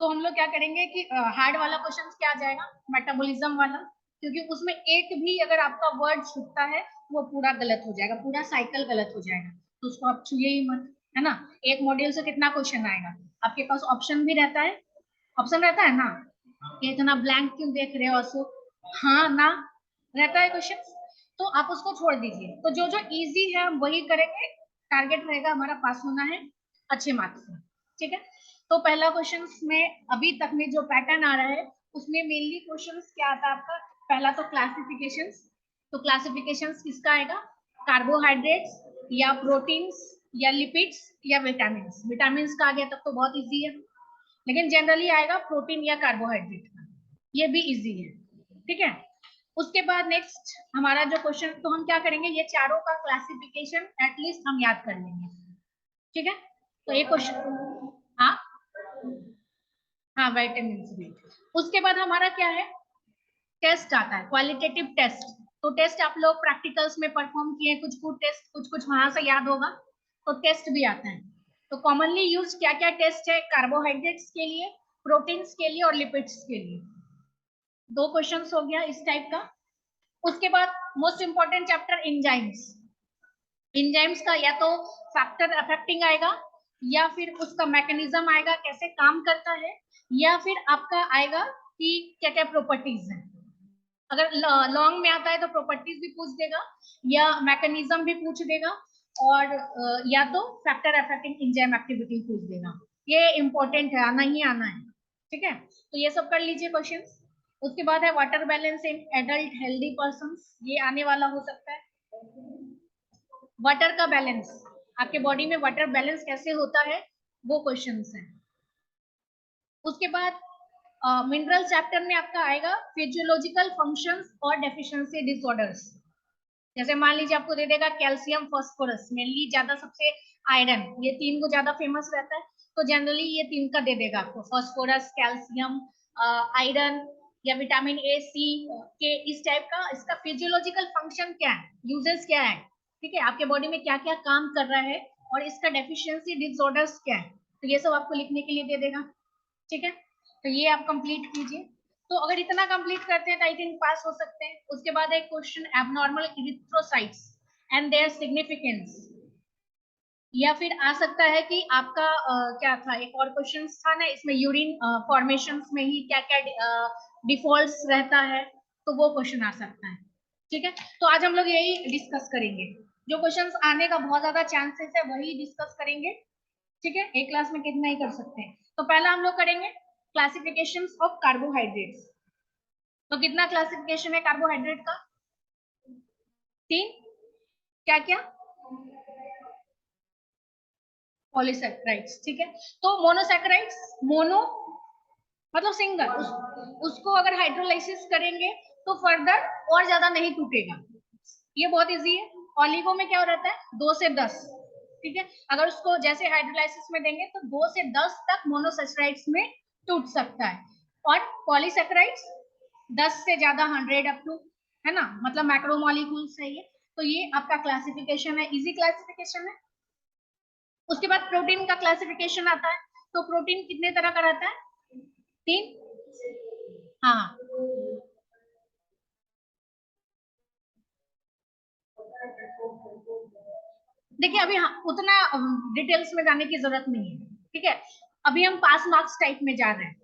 तो हम लोग क्या करेंगे कि हार्ड वाला क्वेश्चन क्या आ जाएगा, मेटाबॉलिज्म वाला, क्योंकि उसमें एक भी अगर आपका वर्ड छूटता है वो पूरा गलत हो जाएगा, पूरा साइकिल गलत हो जाएगा, तो उसको आप छूइए ही मत, है ना। एक मॉड्यूल से कितना क्वेश्चन आएगा, आपके पास ऑप्शन भी रहता है, ऑप्शन रहता है ना, इतना ब्लैंक क्यों देख रहे हो अशोक, हाँ ना, रहता है क्वेश्चन, तो आप उसको छोड़ दीजिए, तो जो जो इजी है हम वही करेंगे, टारगेट रहेगा हमारा पास होना है अच्छे मार्क्स से, ठीक है। तो पहला क्वेश्चन में अभी तक में जो पैटर्न आ रहा है उसमें मेनली क्वेश्चंस क्या आता है आपका, पहला तो क्लासिफिकेशंस, तो क्लासिफिकेशंस किसका आएगा, कार्बोहाइड्रेट्स या प्रोटीन्स या लिपिड्स या विटामिन्स, विटामिन्स का आ गया तब तो बहुत इजी है, लेकिन जनरली आएगा प्रोटीन या कार्बोहाइड्रेट का, ये भी इजी है, ठीक है। उसके बाद नेक्स्ट हमारा जो क्वेश्चन, तो हम क्या करेंगे, ये चारों का क्लासिफिकेशन एटलीस्ट हम याद कर लेंगे, ठीक है। तो एक क्वेश्चन, हाँ हाँ विटामिन बी। उसके बाद हमारा क्या है, टेस्ट आता है, क्वालिटेटिव टेस्ट, तो टेस्ट आप लोग प्रैक्टिकल्स में परफॉर्म किए, कुछ कुछ टेस्ट कुछ कुछ वहां से याद होगा, तो टेस्ट भी आता है। तो कॉमनली यूज क्या क्या टेस्ट है, कार्बोहाइड्रेट्स के लिए, प्रोटीन्स के लिए और लिपिड्स के लिए, दो क्वेश्चंस हो गया इस टाइप का। उसके बाद most important chapter enzymes, enzymes का या तो फैक्टर अफेक्टिंग आएगा, या फिर उसका मैकेनिज्म आएगा कैसे काम करता है, या फिर आपका आएगा कि क्या क्या प्रॉपर्टीज है, अगर लॉन्ग में आता है तो प्रॉपर्टीज भी पूछ देगा या मैकेनिज्म भी पूछ देगा, और या तो फैक्टर अफेक्टिंग एंजाइम एक्टिविटी पूछ देगा, ये इंपॉर्टेंट है, आना ही आना है, ठीक है। तो ये सब कर लीजिए क्वेश्चंस। उसके बाद है water balance in adult healthy person, ये आने वाला हो सकता है, वाटर का बैलेंस, आपके बॉडी में वाटर बैलेंस कैसे होता है वो क्वेश्चंस है। उसके बाद मिनरल चैप्टर में आपका आएगा फिजियोलॉजिकल फंक्शंस और डेफिशिएंसी डिसऑर्डर्स, जैसे मान लीजिए आपको दे देगा कैल्शियम फास्फोरस, मेनली ज्यादा सबसे आयरन, ये तीन को ज्यादा फेमस रहता है, तो जनरली ये तीन का दे देगा आपको, फास्फोरस, कैल्शियम, आयरन या विटामिन ए सी के, इस टाइप का इसका फिजियोलॉजिकल फंक्शन क्या है, यूजेस क्या है, ठीक है, आपके बॉडी में क्या क्या काम कर रहा है, और इसका डेफिशिएंसी डिसऑर्डर्स क्या है, तो ये सब आपको लिखने के लिए दे देगा, ठीक है। तो ये आप कंप्लीट कीजिए, तो अगर इतना कंप्लीट करते हैं तो आई थिंक पास हो सकते हैं। उसके बाद एक question abnormal erythrocytes and their significance, या फिर आ सकता है कि आपका क्या था, एक और क्वेश्चन था ना इसमें, यूरिन फॉर्मेशंस में ही क्या क्या डिफॉल्ट्स रहता है, तो वो क्वेश्चन आ सकता है, ठीक है। तो आज हम लोग यही डिस्कस करेंगे, जो क्वेश्चंस आने का बहुत ज्यादा चांसेस है वही डिस्कस करेंगे, ठीक है। एक क्लास में कितना ही कर सकते हैं, तो पहला हम लोग करेंगे क्लासिफिकेशन ऑफ कार्बोहाइड्रेट्स, तो कितना क्लासिफिकेशन है कार्बोहाइड्रेट का, तीन, क्या क्या, पॉलीसैकेराइड्स, ठीक है। तो मोनोसैकेराइड्स, मोनो मतलब सिंगल, उसको अगर हाइड्रोलाइसिस करेंगे तो फर्दर और ज्यादा नहीं टूटेगा, ये बहुत इजी है। ऑलिगो में क्या हो रहता है, 2 से 10, ठीक है, अगर उसको जैसे हाइड्रोलाइसिस में देंगे तो 2 से 10 तक मोनोसैकेराइड्स में टूट सकता है, और पॉलीसैकेराइड्स 10 से ज्यादा 100 अप टू, है ना, मतलब मैक्रोमोलिक्यूल्स है ये, तो ये आपका क्लासिफिकेशन है, इजी क्लासिफिकेशन है। उसके बाद प्रोटीन का क्लासिफिकेशन आता है, तो प्रोटीन कितने तरह का रहता है, तीन, हाँ देखिए अभी उतना डिटेल्स में जाने की जरूरत नहीं है, ठीक है, अभी हम पास मार्क्स टाइप में जा रहे हैं,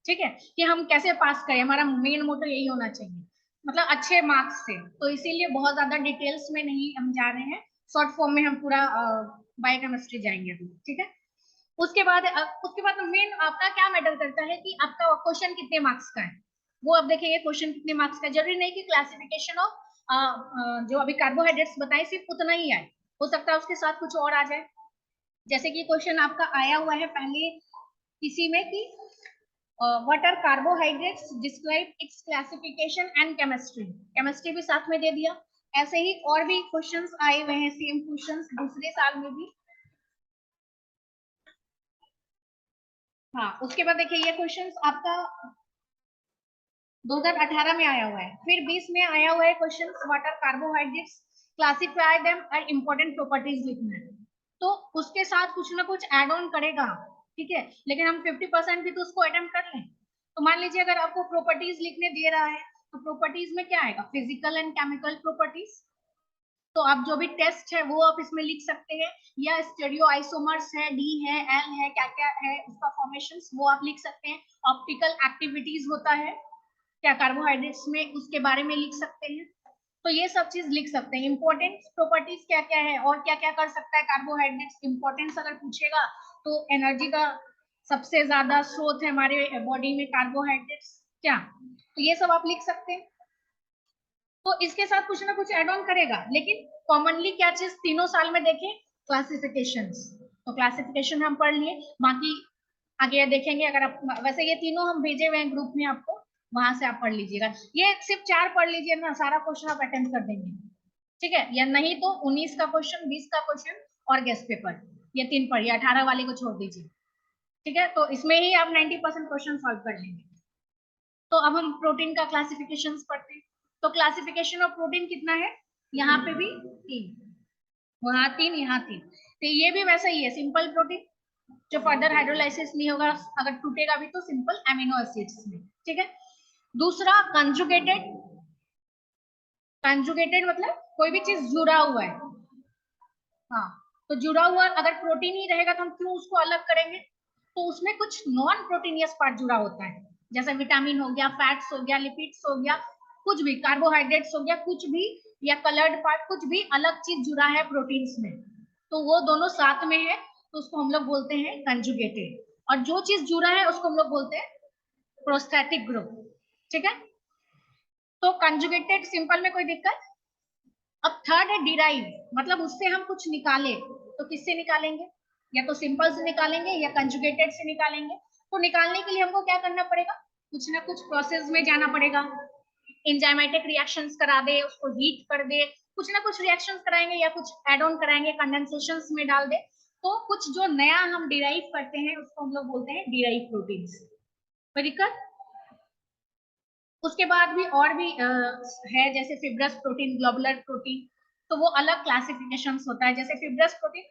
ठीक है, कि हम कैसे पास करें, हमारा मेन मोटो यही होना चाहिए, मतलब अच्छे मार्क्स से, तो इसीलिए बहुत ज्यादा डिटेल्स में नहीं हम जा रहे हैं, शॉर्ट फॉर्म में हम पूरा बायोकेमिस्ट्री जाएंगे अभी, ठीक है। उसके बाद मेन आपका क्या मैटर करता है कि आपका क्वेश्चन कितने मार्क्स का है, वो अब देखेंगे क्वेश्चन कितने मार्क्स का है, जरूरी नहीं कि क्लासिफिकेशन ऑफ जो अभी कार्बोहाइड्रेट्स बताए सिर्फ उतना ही आए, हो सकता है उसके साथ कुछ और आ जाए, जैसे कि क्वेश्चन आपका आया हुआ है पहले किसी में कि what are carbohydrates, describe its classification and chemistry, chemistry भी साथ में दे दिया, ऐसे ही और भी क्वेश्चंस आए हुए हैं, सेम क्वेश्चंस दूसरे साल में भी, हाँ। उसके बाद देखिए ये क्वेश्चंस आपका 2018 में आया हुआ है, फिर 20 में आया हुआ है question, what are carbohydrates, classify them and important properties लिखना है, तो उसके साथ कुछ ना कुछ एड ऑन करेगा, ठीक है, लेकिन हम 50% भी तो उसको अटेम्प्ट कर लें। तो मान लीजिए अगर आपको प्रॉपर्टीज लिखने दे रहा है तो प्रॉपर्टीज में क्या आएगा, फिजिकल एंड केमिकल प्रॉपर्टीज। तो आप जो भी टेस्ट है वो आप इसमें लिख सकते हैं, या स्टेरियो आइसोमर्स है, डी है, एल है, क्या क्या है उसका फॉर्मेशंस वो आप लिख सकते हैं। ऑप्टिकल एक्टिविटीज होता है क्या कार्बोहाइड्रेट्स में, उसके बारे में लिख सकते हैं। तो ये सब चीज लिख सकते हैं। इंपॉर्टेंट प्रॉपर्टीज क्या क्या है और क्या क्या कर सकता है कार्बोहाइड्रेट्स, इंपॉर्टेंस अगर पूछेगा तो एनर्जी का सबसे ज्यादा स्रोत है हमारे बॉडी में कार्बोहाइड्रेट्स क्या, तो ये सब आप लिख सकते हैं। तो इसके साथ कुछ ना कुछ एड ऑन करेगा, लेकिन कॉमनली क्या चीज तीनों साल में देखें, क्लासिफिकेशंस। तो क्लासिफिकेशन हम पढ़ लिए, बाकी आगे देखेंगे। अगर आप वैसे ये तीनों हम भेजे हुए हैं ग्रुप में आपको, वहां से आप पढ़ लीजिएगा। ये सिर्फ 4 पढ़ लीजिए ना, सारा क्वेश्चन आप अटेम्प्ट कर देंगे, ठीक है। या नहीं तो 19 का क्वेश्चन, 20 का क्वेश्चन और गेस्ट पेपर, ये 3 पढ़िए, 18 वाले को छोड़ दीजिए, ठीक है। तो इसमें ही आप 90% क्वेश्चन सॉल्व कर लेंगे। तो अब हम प्रोटीन का क्लासिफिकेशन पढ़ते हैं। तो क्लासिफिकेशन ऑफ प्रोटीन कितना है, यहाँ पे भी 3, वहां 3, यहाँ 3। तो ये भी वैसा ही है, सिंपल प्रोटीन जो फर्दर हाइड्रोलाइसिस नहीं होगा, अगर टूटेगा भी तो सिंपल एमिनो एसिड्स में, ठीक है। दूसरा कंजुगेटेड, कंजुगेटेड मतलब कोई भी चीज जुड़ा हुआ है, हाँ। तो जुड़ा हुआ अगर प्रोटीन ही रहेगा तो हम क्यों उसको अलग करेंगे, तो उसमें कुछ नॉन प्रोटीनियस पार्ट जुड़ा होता है, जैसे विटामिन हो गया, फैट्स हो गया, लिपिड्स हो गया, कुछ भी कार्बोहाइड्रेट्स हो गया, कुछ भी, या कलर्ड पार्ट, कुछ भी अलग चीज जुड़ा है प्रोटीन्स में, तो वो दोनों साथ में है, तो उसको हम लोग बोलते हैं कंजुगेटेड। और जो चीज जुड़ा है उसको हम लोग बोलते हैं प्रोस्थेटिक ग्रुप, ठीक है। तो कंजुगेटेड सिंपल में कोई दिक्कत। अब थर्ड है डिराइव, मतलब उससे हम कुछ निकाले, तो किससे निकालेंगे, या तो सिंपल से निकालेंगे या कंजुगेटेड से निकालेंगे। तो निकालने के लिए हमको क्या करना पड़ेगा, कुछ ना कुछ प्रोसेस में जाना पड़ेगा, एंजाइमेटिक रिएक्शंस करा दे, उसको हीट कर दे, कुछ ना कुछ रिएक्शंस कराएंगे या कुछ एड ऑन कराएंगे, कंडेंसेशंस में डाल दे, तो कुछ जो नया हम डिराइव करते हैं उसको हम लोग बोलते हैं डिराइव प्रोटीन्स। कोई दिक्कत। उसके बाद भी और भी है, जैसे फिब्रस प्रोटीन, ग्लोबुलर प्रोटीन, तो वो अलग क्लासिफिकेशन होता है। जैसे फिब्रस प्रोटीन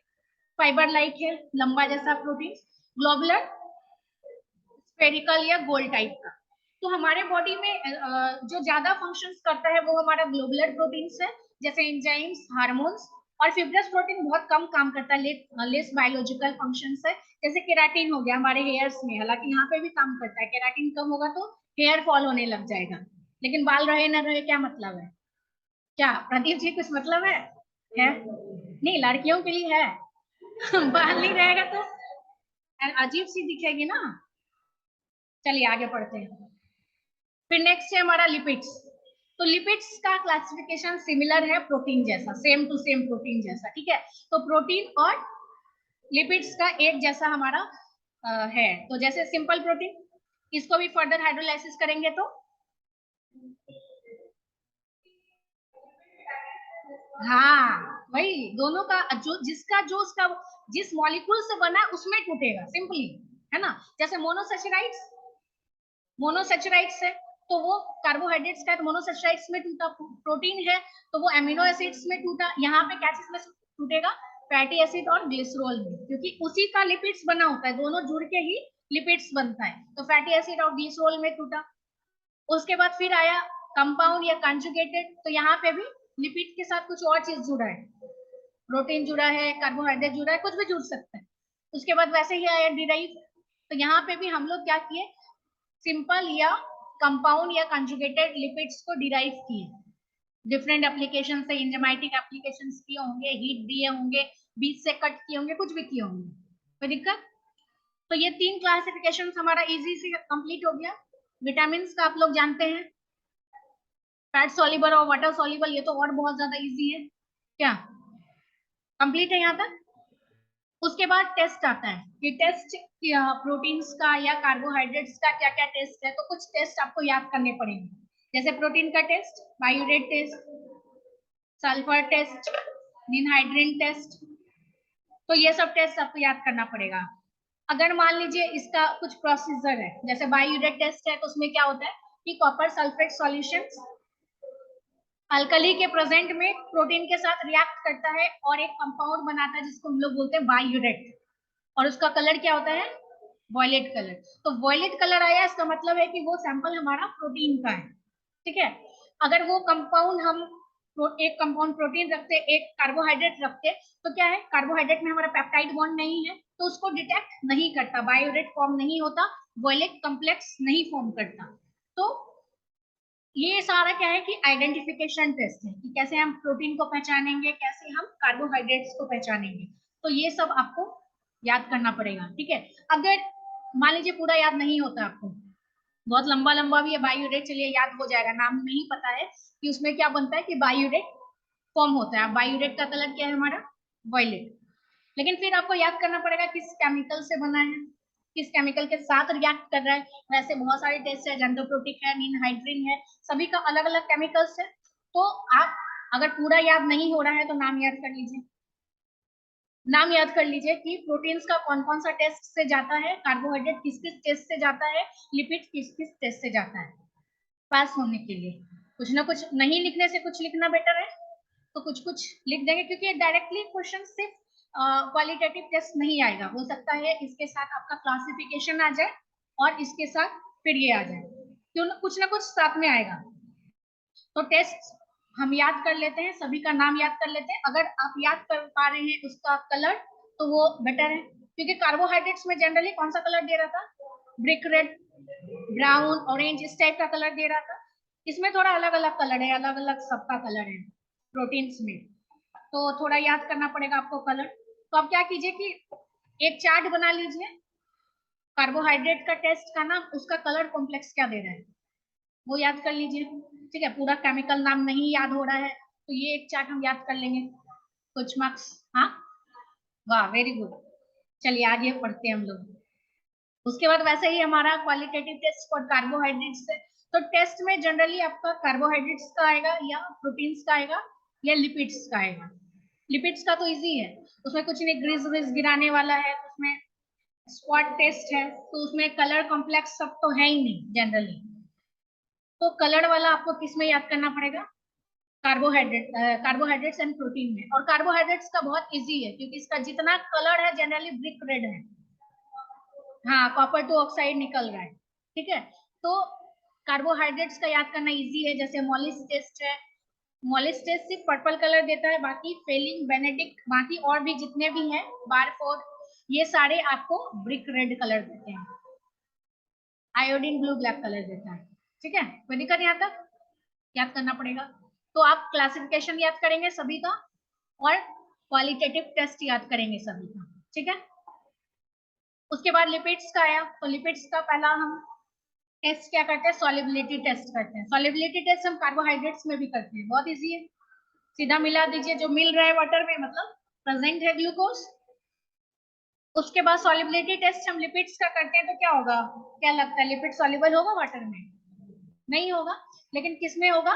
फाइबर लाइक है, लंबा जैसा प्रोटीन, ग्लोबुलर स्फेरिकल या गोल टाइप का। तो हमारे बॉडी में जो ज्यादा फंक्शंस करता है वो हमारा ग्लोबुलर प्रोटीन्स है, जैसे एंजाइम्स, हार्मोन्स। और फिब्रस प्रोटीन बहुत कम काम करता है, लेस बायोलॉजिकल फंक्शंस है, जैसे केराटिन हो गया हमारे हेयर्स में, हालांकि यहाँ पे भी काम करता है, केराटिन कम होगा तो हेयर फॉल होने लग जाएगा, लेकिन बाल रहे ना रहे क्या मतलब है, क्या प्रदीप जी कुछ मतलब है? नहीं, लड़कियों के लिए है। बाल नहीं रहेगा तो अजीब सी दिखेगी ना। चलिए आगे पढ़ते हैं। फिर नेक्स्ट है हमारा लिपिड्स। तो लिपिड्स का क्लासिफिकेशन सिमिलर है प्रोटीन जैसा, सेम टू सेम प्रोटीन जैसा, ठीक है। तो प्रोटीन और लिपिड्स का एक जैसा हमारा है। तो जैसे सिंपल प्रोटीन, इसको भी फर्दर हाइड्रोलाइसिस करेंगे तो, हाँ वही दोनों का जो जिसका जो उसका जिस मॉलिक्यूल से बना है उसमें टूटेगा, सिंपली, है ना। जैसे मोनोसेचराइड्स, मोनोसेचराइड्स है तो वो कार्बोहाइड्रेट्स का है, तो मोनोसेचराइड्स में टूटा। प्रोटीन है तो वो एमिनो एसिड्स में टूटा। यहाँ पे क्या चीज में टूटेगा, फैटी एसिड और ग्लिसरॉल में, क्योंकि उसी का लिपिड्स बना होता है, दोनों जुड़ के ही लिपिड्स बनता है, तो फैटी एसिड और ग्लिसरॉल में टूटा। उसके बाद फिर आया कंपाउंड या कंजुगेटेड, तो यहाँ पे भी लिपिड के साथ कुछ और चीज जुड़ा है, प्रोटीन जुड़ा है, कार्बोहाइड्रेट जुड़ा है, कुछ भी जुड़ सकता है। उसके बाद वैसे ही आया डिराइव, तो यहाँ पे भी हम लोग क्या किए, सिंपल या कंपाउंड या कंजुगेटेड लिपिड्स को डिराइव किए, डिफरेंट एप्लीकेशन से, एंजाइमेटिक एप्लीकेशन किए होंगे, हीट दिए होंगे, बीच से कट किए होंगे, कुछ भी किए होंगे, कोई दिक्कत। तो ये 3 क्लासिफिकेशन हमारा इजी से कंप्लीट हो गया। विटामिन का आप लोग जानते हैं, फैट सॉल्युबल और वाटर सॉल्युबल, ये तो और बहुत ज्यादा इजी है क्या, कंप्लीट है यहाँ तक। उसके बाद टेस्ट आता है कि टेस्ट प्रोटीन्स का या कार्बोहाइड्रेट्स का क्या क्या टेस्ट है, तो कुछ टेस्ट आपको याद करने पड़ेंगे। जैसे प्रोटीन का test, biuret test, sulphur test, ninhydrin test, तो ये सब टेस्ट आपको याद करना पड़ेगा। अगर मान लीजिए इसका कुछ प्रोसीजर है, जैसे बायोरेट टेस्ट है, तो उसमें क्या होता है कि कॉपर सल्फेट सॉल्यूशन अल्कली के प्रेजेंट में प्रोटीन के साथ रिएक्ट करता है और एक कंपाउंड बनाता है जिसको हम लोग बोलते हैं बायोरेट, और उसका कलर क्या होता है, वॉयलेट कलर। तो वॉयलेट कलर आया, इसका मतलब है कि वो सैंपल हमारा प्रोटीन का है, ठीक है। अगर वो कंपाउंड हम एक कंपाउंड प्रोटीन रखते, एक कार्बोहाइड्रेट रखते, तो क्या है, कार्बोहाइड्रेट में हमारा पेप्टाइड बॉन्ड नहीं है, तो उसको डिटेक्ट नहीं करता, बायोरेट फॉर्म नहीं होता, वॉयलेट कॉम्प्लेक्स नहीं फॉर्म करता। तो ये सारा क्या है कि आइडेंटिफिकेशन टेस्ट है कि कैसे हम प्रोटीन को पहचानेंगे, कैसे हम कार्बोहाइड्रेट्स को पहचानेंगे। तो ये सब आपको याद करना पड़ेगा, ठीक है। अगर मान लीजिए पूरा याद नहीं होता आपको, बहुत लंबा लंबा भी है बायोरेट, चलिए याद हो जाएगा, नाम नहीं पता है कि उसमें क्या बनता है कि बायोरेट फॉर्म होता है। बायोरेट का कलर क्या है हमारा, वॉयलेट। लेकिन फिर आपको याद करना पड़ेगा किस केमिकल से बना है, किस केमिकल के साथ रिएक्ट कर रहा है। वैसे बहुत सारे टेस्ट है, जेंडोप्रोटिक है, निनहाइड्रिन है, सभी का अलग अलग केमिकल्स है। तो आप अगर पूरा याद नहीं हो रहा है तो नाम याद कर लीजिए, नाम याद कर लीजिए कि प्रोटीन्स का कौन कौन सा टेस्ट से जाता है, कार्बोहाइड्रेट किस किस टेस्ट से जाता है, लिपिड किस किस टेस्ट से जाता है, पास होने के लिए। कुछ ना कुछ नहीं लिखने से कुछ लिखना बेटर है, तो कुछ कुछ लिख देंगे, क्योंकि डायरेक्टली क्वेश्चन सिर्फ क्वालिटेटिव टेस्ट नहीं आएगा, हो सकता है इसके साथ आपका क्लासिफिकेशन आ जाए और इसके साथ फिर ये आ जाए, क्यों ना कुछ साथ में आएगा। तो टेस्ट हम याद कर लेते हैं, सभी का नाम याद कर लेते हैं। अगर आप याद कर पा रहे हैं उसका कलर तो वो बेटर है, क्योंकि कार्बोहाइड्रेट्स में जनरली कौन सा कलर दे रहा था, ब्रिक रेड, ब्राउन, ऑरेंज, इस टाइप का कलर दे रहा था। इसमें थोड़ा अलग अलग कलर है, अलग अलग सबका कलर है प्रोटीन्स में, तो थोड़ा याद करना पड़ेगा आपको कलर। तो आप क्या कीजिए कि एक चार्ट बना लीजिए, कार्बोहाइड्रेट का टेस्ट का नाम, उसका कलर कॉम्प्लेक्स क्या दे रहा है वो याद कर लीजिए, ठीक है। पूरा केमिकल नाम नहीं याद हो रहा है तो ये एक चार्ट हम याद कर लेंगे, कुछ मार्क्स। हाँ, वाह, वेरी गुड। चलिए आगे पढ़ते हैं हम लोग। उसके बाद वैसे ही हमारा क्वालिटेटिव टेस्ट फॉर कार्बोहाइड्रेट्स है। तो टेस्ट में जनरली आपका कार्बोहाइड्रेट्स का आएगा या प्रोटीन्स का आएगा या लिपिड्स का आएगा। लिपिड्स का तो इजी है, उसमें कुछ नहीं, ग्रीस व्रीस गिराने वाला है, उसमें स्पॉट टेस्ट है, तो उसमें कलर कॉम्प्लेक्स सब तो है ही नहीं जनरली। तो कलर वाला आपको किस में याद करना पड़ेगा, कार्बोहाइड्रेट, कार्बोहाइड्रेट्स एंड प्रोटीन में। और कार्बोहाइड्रेट्स का बहुत इजी है, क्योंकि इसका जितना कलर है जनरली ब्रिक रेड है, हाँ, कॉपर टू ऑक्साइड निकल रहा है, ठीक है। तो कार्बोहाइड्रेट्स का याद करना इजी है, जैसे मॉलिस टेस्ट है, मॉलिस टेस्ट सिर्फ पर्पल कलर देता है, बाकी फेलिंग, बेनेडिक्ट, बाकी और भी जितने भी हैं, बारफोर्ड, ये सारे आपको ब्रिक रेड कलर देते हैं, आयोडीन ब्लू ब्लैक कलर देता है, ठीक है। कोई दिक्कत यहाँ तक, याद करना पड़ेगा। तो आप क्लासिफिकेशन याद करेंगे सभी का और क्वालिटेटिव टेस्ट याद करेंगे सभी का, ठीक है। उसके बाद लिपिड्स का आया, तो लिपिड्स का पहला हम टेस्ट क्या करते हैं, सॉल्युबिलिटी टेस्ट करते हैं। सॉल्युबिलिटी टेस्ट हम कार्बोहाइड्रेट्स में भी करते हैं, बहुत इजी है, सीधा मिला दीजिए, जो मिल रहा है वाटर में मतलब प्रेजेंट है ग्लूकोज। उसके बाद सॉल्युबिलिटी टेस्ट हम लिपिड्स का करते हैं, तो क्या होगा, क्या लगता है, लिपिड सॉल्युबल होगा वाटर में, नहीं होगा, लेकिन किस में होगा,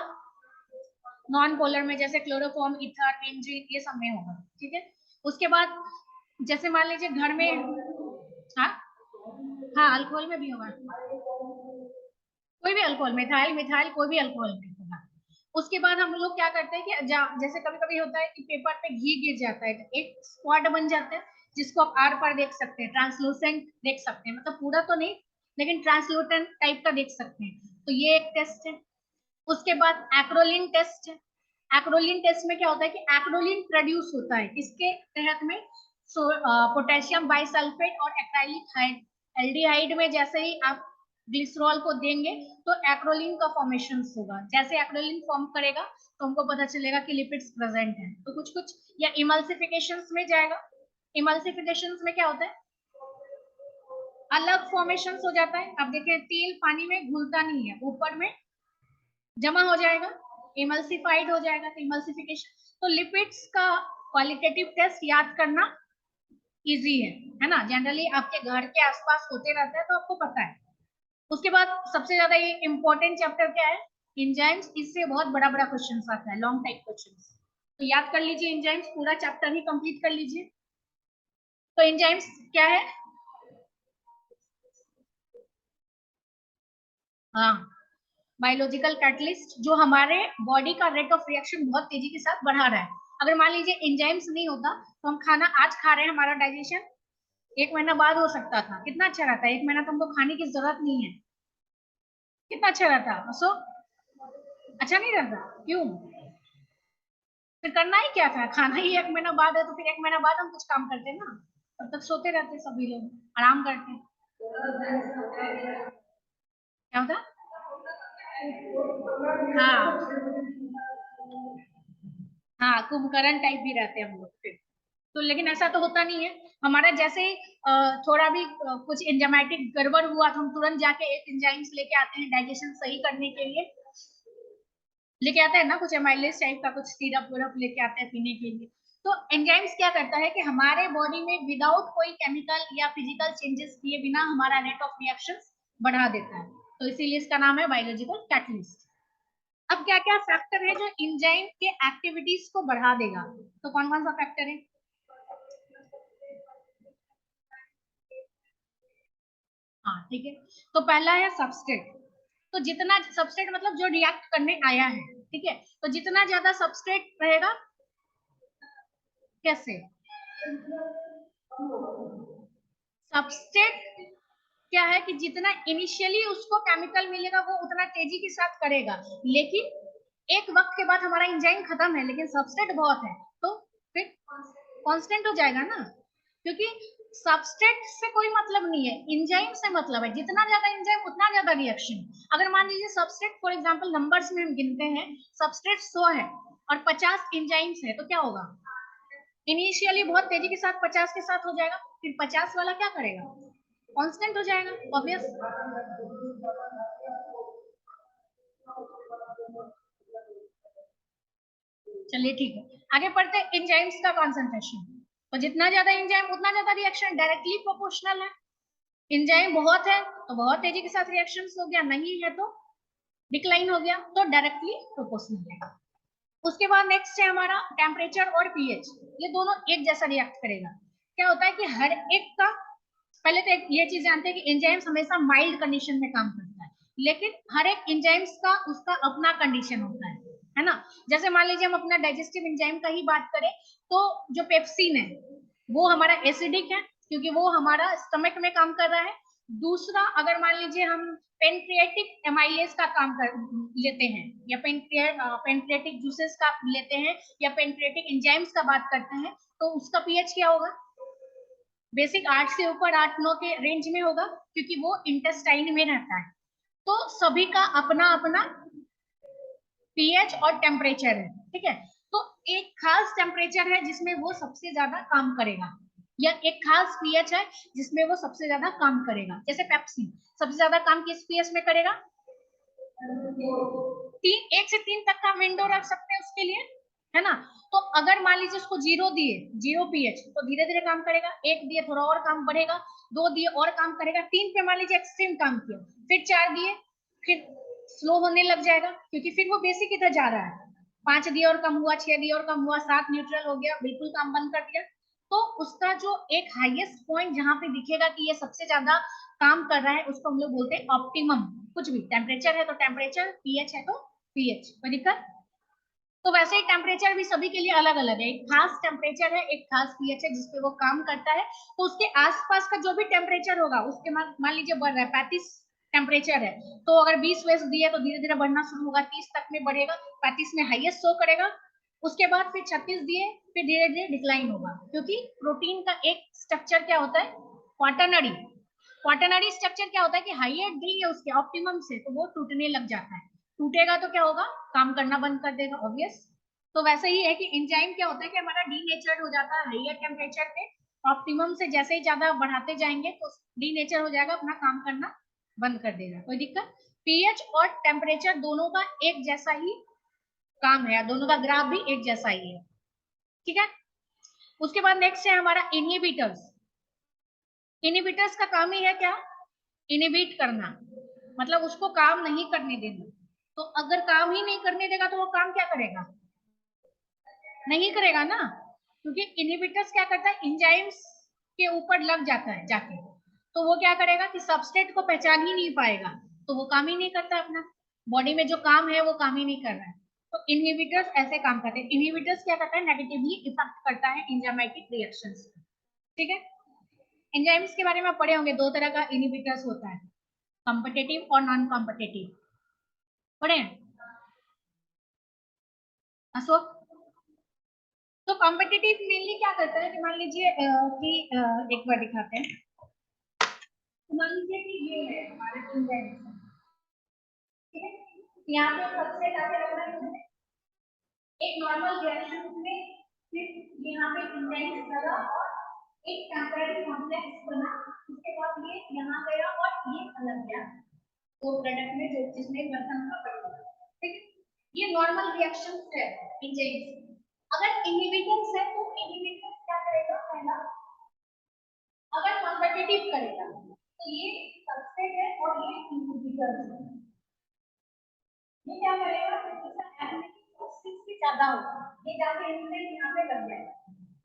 नॉन पोलर में, जैसे क्लोरोफॉर्म, ईथर, बेंजीन, ये सब में होगा, ठीक है। उसके बाद जैसे मान लीजिए घर में, हाँ हाँ, अल्कोहल में भी होगा, कोई भी अल्कोहल, मिथाइल मिथाइल कोई भी अल्कोहल में होगा। उसके बाद हम लोग क्या करते हैं कि जैसे कभी कभी होता है कि पेपर पे घी गिर जाता है, एक स्पॉट बन जाता है, जिसको आप आर पर देख सकते हैं, ट्रांसलूसेंट देख सकते हैं, मतलब पूरा तो नहीं लेकिन ट्रांसलूटेंट टाइप का देख सकते हैं, तो ये एक टेस्ट है। उसके बाद एक्रोलिन टेस्ट है। एक्रोलिन टेस्ट में क्या होता है कि एक्रोलिन प्रोड्यूस होता है किसके तहत में, पोटेशियम बाइसल्फेट और एक्राइलिक एल्डिहाइड में, जैसे ही आप ग्लिसरॉल को देंगे तो एक्रोलिन का फॉर्मेशन होगा, जैसे एक्रोलिन फॉर्म करेगा तो हमको पता चलेगा कि लिपिड्स प्रेजेंट है। तो कुछ कुछ या इमल्सिफिकेशंस में जाएगा, इमल्सिफिकेशंस में क्या होता है, अलग फॉर्मेशन हो जाता है। अब देखिए तेल पानी में घुलता नहीं है, ऊपर में जमा हो जाएगा, इमल्सिफाइड हो जाएगा, तो इमल्सिफिकेशन। तो लिपिड्स का क्वालिटेटिव टेस्ट याद करना इजी है ना, जनरली आपके घर के आसपास होते रहता है तो आपको पता है। उसके बाद सबसे ज्यादा ये इंपॉर्टेंट चैप्टर क्या है, एंजाइम्स, इससे बहुत बड़ा बड़ा क्वेश्चन आता है, लॉन्ग टाइप क्वेश्चन, तो याद कर लीजिए एंजाइम्स, पूरा चैप्टर ही कंप्लीट कर लीजिए। तो एंजाइम्स क्या है, हाँ, बायोलॉजिकल कैटलिस्ट जो हमारे बॉडी का रेट ऑफ रिएक्शन बहुत तेजी के साथ बढ़ा रहा है। अगर मान लीजिए एंजाइम्स नहीं होता तो हम खाना आज खा रहे हैं, हमारा डाइजेशन 1 महीना बाद हो सकता था, कितना अच्छा रहता। 1 महीना तुमको खाने की जरूरत नहीं है, कितना अच्छा रहता। सो अच्छा नहीं रहता, क्यों? फिर करना ही क्या था, खाना ही 1 महीना बाद है, तो फिर 1 महीना बाद हम कुछ काम करते ना, तब तक सोते रहते सभी लोग, आराम करते। क्या होता? हाँ हाँ, कुंभकर्ण टाइप भी रहते हैं हम लोग फिर। तो लेकिन ऐसा तो होता नहीं है। हमारा जैसे ही थोड़ा भी कुछ एंजाइमेटिक गड़बड़ हुआ तो हम तुरंत जाके एक एंजाइम्स लेके आते हैं डाइजेशन सही करने के लिए, लेके आते हैं ना, कुछ एमाइलेज टाइप का कुछ सिरप विरप लेके आते हैं पीने के लिए। तो एंजाइम्स क्या करता है कि हमारे बॉडी में विदाउट कोई केमिकल या फिजिकल चेंजेस किए बिना हमारा रेट ऑफ रिएक्शन बढ़ा देता है, तो इसीलिए इसका नाम है बायोलॉजिकल कैटलिस्ट। अब क्या क्या फैक्टर है जो एंजाइम के एक्टिविटीज को बढ़ा देगा, तो कौन कौन सा फैक्टर है? हाँ ठीक है। तो पहला है सबस्ट्रेट। तो जितना सबस्ट्रेट मतलब जो रिएक्ट करने आया है, ठीक है, तो जितना ज्यादा सबस्ट्रेट रहेगा, कैसे? सबस्ट्रेट क्या है कि जितना इनिशियली उसको केमिकल मिलेगा वो उतना तेजी के साथ करेगा, लेकिन एक वक्त के बाद हमारा एंजाइम खत्म है लेकिन सबस्ट्रेट बहुत है, तो फिर कांस्टेंट हो जाएगा ना, क्योंकि सबस्ट्रेट से कोई मतलब नहीं है, एंजाइम से मतलब है। जितना ज्यादा एंजाइम उतना ज्यादा रिएक्शन। अगर मान लीजिए सबस्ट्रेट फॉर एग्जांपल नंबर्स में हम गिनते हैं, सबस्ट्रेट 100 है और 50 एंजाइम्स है, तो क्या होगा? इनिशियली बहुत तेजी के साथ 50 के साथ हो जाएगा, फिर 50 वाला क्या करेगा? कांस्टेंट हो जाएगा, ऑब्वियस। चलिए ठीक है, आगे पढ़ते हैं एंजाइम्स का कॉन्सेंट्रेशन। तो जितना ज्यादा एंजाइम उतना ज्यादा रिएक्शन, डायरेक्टली प्रोपोर्शनल है। एंजाइम बहुत है तो बहुत तेजी के साथ रिएक्शन हो गया, नहीं है तो डिक्लाइन हो गया, तो डायरेक्टली प्रोपोर्शनल है। उसके बाद नेक्स्ट है हमारा टेम्परेचर और पीएच, ये दोनों एक जैसा रिएक्ट करेगा। क्या होता है कि हर एक का, पहले तो एक ये चीज जानते हैं कि एंजाइम्स हमेशा माइल्ड कंडीशन में काम करता है, लेकिन हर एक एंजाइम्स का उसका अपना कंडीशन होता है ना। जैसे मान लीजिए हम अपना डाइजेस्टिव एंजाइम का ही बात करें, तो जो पेप्सिन है वो हमारा एसिडिक है, क्योंकि वो हमारा स्टमक में काम कर रहा है। दूसरा, अगर मान लीजिए हम पेनक्रिएटिक एमाइलेज का काम कर लेते हैं, या पेनक्रिएटिक जूसेस का लेते हैं, या पेनक्रिएटिक एंजाइम्स का बात करते हैं, तो उसका पीएच क्या होगा? बेसिक 8 से ऊपर 8-9 के रेंज में होगा, क्योंकि वो इंटेस्टाइन में रहता है। तो सभी का अपना अपना पीएच और टेम्परेचर है, ठीक है। तो एक खास टेम्परेचर है जिसमें वो सबसे ज्यादा काम करेगा, या एक खास पीएच है जिसमें वो सबसे ज्यादा काम करेगा। जैसे पेप्सी सबसे ज्यादा काम किस पीएच में करेगा? 1 से 3 तक का विंडो रख सकते हैं उसके लिए, है ना। तो अगर मान लीजिए उसको 0 दिए, 0 पीएच, तो धीरे धीरे काम करेगा। 1 दिए थोड़ा और काम बढ़ेगा, 2 दिए और काम करेगा, 3 पे मान लीजिए एक्सट्रीम काम किया, फिर 4 दिए, फिर स्लो होने लग जाएगा, क्योंकि फिर वो बेसिक इधर जा रहा है। 5 दिए और कम हुआ, 6 दिए और कम हुआ, 7 न्यूट्रल हो गया, बिल्कुल काम बंद कर दिया। तो उसका जो एक हाईएस्ट पॉइंट जहां पे दिखेगा कि ये सबसे ज्यादा काम कर रहा है, उसको हम लोग बोलते हैं ऑप्टिमम। कुछ भी, टेम्परेचर है तो टेम्परेचर, पीएच है तो पीएच, कोई दिक्कत? तो वैसे ही टेम्परेचर भी सभी के लिए अलग अलग है, एक खास टेम्परेचर है, एक खास पीएच है जिसपे वो काम करता है। तो उसके आसपास का जो भी टेम्परेचर होगा, उसके मान लीजिए बढ़ रहा है 35 टेम्परेचर है, तो अगर 20 दिए तो धीरे धीरे बढ़ना शुरू होगा, 30 तक में बढ़ेगा, 35 में हाईएस्ट शो करेगा। उसके बाद फिर 36 दिए, फिर धीरे धीरे डिक्लाइन होगा, क्योंकि प्रोटीन का एक स्ट्रक्चर क्या होता है? क्वाटरनरी। क्वाटरनरी स्ट्रक्चर क्या होता है कि हाइयर डी है उसके ऑप्टिमम से, तो वो टूटने लग जाता है। टूटेगा तो क्या होगा? काम करना बंद कर देगा, ऑब्वियस। तो वैसे ही है कि एंजाइम क्या होता है कि हमारा डीनेचर्ड हो जाता है हाइयर टेम्परेचर पे, ऑप्टिमम से जैसे ही ज्यादा बढ़ाते जाएंगे तो डीनेचर हो जाएगा, अपना काम करना बंद कर देगा, कोई दिक्कत? पीएच और टेम्परेचर दोनों का एक जैसा ही काम है, दोनों का ग्राफ भी एक जैसा ही है, ठीक है। उसके बाद नेक्स्ट है हमारा इनहिबिटर्स। इनहिबिटर्स का काम ही है क्या? इनहिबिट करना, मतलब उसको काम नहीं करने देना। तो अगर काम ही नहीं करने देगा तो वो काम क्या करेगा? नहीं करेगा ना, क्योंकि इनहिबिटर्स क्या करता है, एंजाइम्स के ऊपर लग जाता है जाके, तो वो क्या करेगा कि सबस्ट्रेट को पहचान ही नहीं पाएगा, तो वो काम ही नहीं करता अपना। बॉडी में जो काम है वो काम ही नहीं कर रहा है। तो इनहिबिटर्स ऐसे काम करते हैं। इनहिबिटर्स क्या करता है? नेगेटिवली इफेक्ट करता है एंजाइमेटिक रिएक्शंस, ठीक है। एंजाइम्स के बारे में पढ़े होंगे, दो तरह का इनहिबिटर्स होता है, कॉम्पिटिटिव और नॉन कॉम्पिटिटिव, पढ़े हैं अशोक? तो कॉम्पिटिटिव मेनली क्या करता है कि मान लीजिए कि एक बार दिखाते हैं, तो मान लीजिए कि ये है हमारा एंजाइम, ठीक है, यहाँ पे सबसे आगे रखना है एक नॉर्मल रिएक्शन में, फिर यहाँ पे एंजाइम लगा और एक टेम्परेरी कॉम्प्लेक्स बना, उसके बाद ये यहाँ गया और ये अलग गया, तो प्रोडक्ट में जो जिसमें बर्तन का बना, ठीक है, ये नॉर्मल रिएक्शन है एंजाइम। अगर इनहिबिटर्स है तो इनहिबिटर्स क्या करेगा, पहला अगर कॉम्पिटिटिव करेगा तो ये सबस्ट्रेट है और ये इनहिबिटर है, ये क्या करेगा, इसका एफिनिटी 6 से ज्यादा होगा, ये जाके इनमें यहाँ पे लग जाएगा,